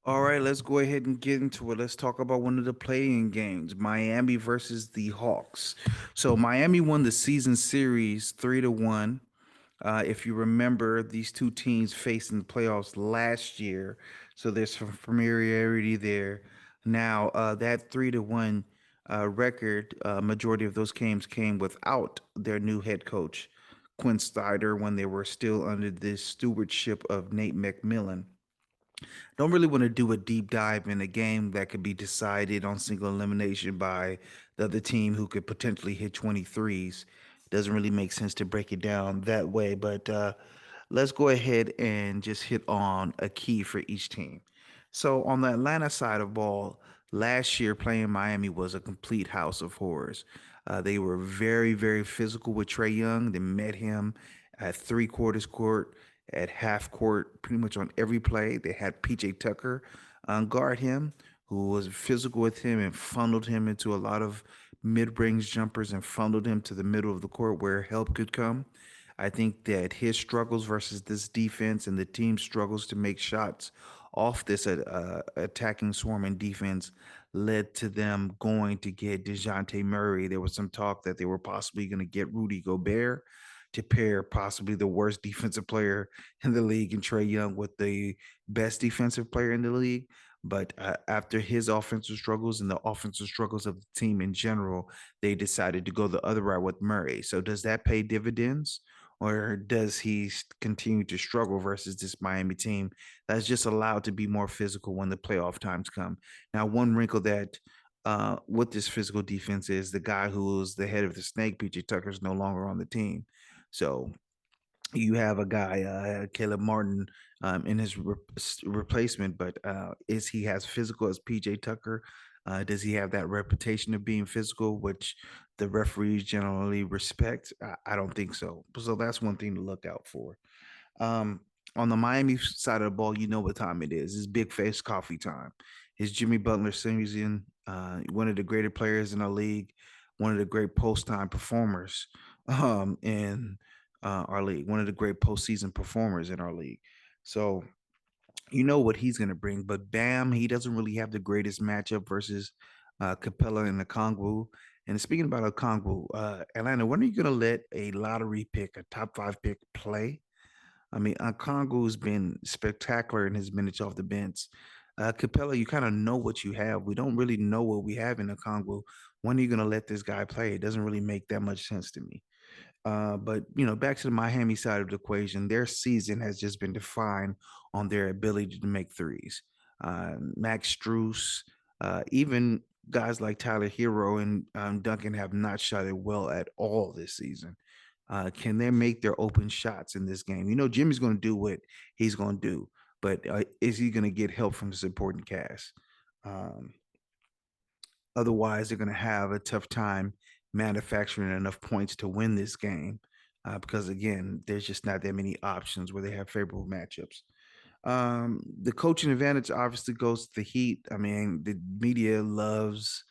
All right, let's go ahead and get into it. Let's talk about one of the playing games, Miami versus the Hawks. So Miami won the season series 3-1. If you remember, these two teams faced in the playoffs last year, so there's some familiarity there. Now, that 3-1 record, majority of those games came without their new head coach, Quinn Snyder, when they were still under the stewardship of Nate McMillan. Don't really want to do a deep dive in a game that could be decided on single elimination by the other team who could potentially hit 23s. Doesn't really make sense to break it down that way, but let's go ahead and just hit on a key for each team. So on the Atlanta side of ball, last year playing Miami was a complete house of horrors. They were very, very physical with Trey Young. They met him at three quarters court, at half court, pretty much on every play. They had PJ Tucker guard him, who was physical with him and funneled him into a lot of mid-range jumpers and funneled him to the middle of the court where help could come. I think that his struggles versus this defense and the team's struggles to make shots off this attacking swarm and defense led to them going to get DeJounte Murray. There was some talk that they were possibly going to get Rudy Gobert to pair possibly the worst defensive player in the league and Trey Young with the best defensive player in the league. But after his offensive struggles and the offensive struggles of the team in general, they decided to go the other route with Murray. So does that pay dividends? Or does he continue to struggle versus this Miami team that's just allowed to be more physical when the playoff times come? Now, one wrinkle that with this physical defense is the guy who was the head of the snake, PJ Tucker, is no longer on the team. So you have a guy, Caleb Martin, in his replacement, but is he as physical as PJ Tucker? Does he have that reputation of being physical, which the referees generally respect? I don't think so. So that's one thing to look out for. Um, on the Miami side of the ball, you know what time it is. It's big face coffee time. It's Jimmy Butler season, one of the greater players in the league, one of the great post time performers in our league, one of the great postseason performers in our league. So you know what he's going to bring. But Bam, he doesn't really have the greatest matchup versus Capella and Okongwu. And speaking about Okongwu, Atlanta, when are you going to let a lottery pick, a top five pick, play? I mean, Okongwu's been spectacular in his minutes off the bench. Capella, you kind of know what you have. We don't really know what we have in Okongwu. When are you going to let this guy play? It doesn't really make that much sense to me. But back to the Miami side of the equation, their season has just been defined on their ability to make threes. Max Struess, even guys like Tyler Hero and Duncan have not shot it well at all this season. Can they make their open shots in this game? Jimmy's going to do what he's going to do, but is he going to get help from the supporting cast? Um, Otherwise, they're going to have a tough time manufacturing enough points to win this game because, again, there's just not that many options where they have favorable matchups. The coaching advantage obviously goes to the Heat. I mean, the media loves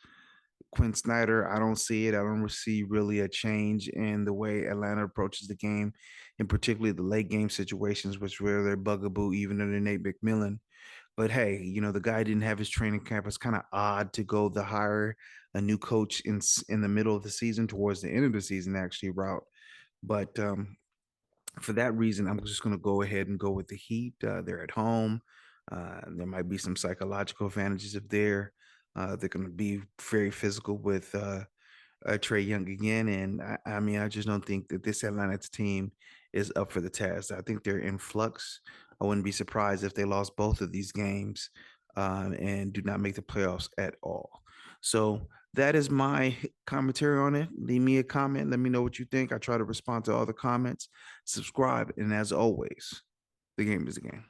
Quinn Snyder. I don't see it. I don't see really a change in the way Atlanta approaches the game, in particularly the late game situations, which were their bugaboo even under Nate McMillan. But hey, the guy didn't have his training camp. It's kind of odd to go the hire a new coach in the middle of the season, towards the end of the season, actually route. But for that reason, I'm just going to go ahead and go with the Heat. They're at home. There might be some psychological advantages if they're going to be very physical with Trey Young again. And I mean, I just don't think that this Atlanta team is up for the task. I think they're in flux. I wouldn't be surprised if they lost both of these games and do not make the playoffs at all. So that is my commentary on it. Leave me a comment. Let me know what you think. I try to respond to all the comments. Subscribe. And as always, the game is a game.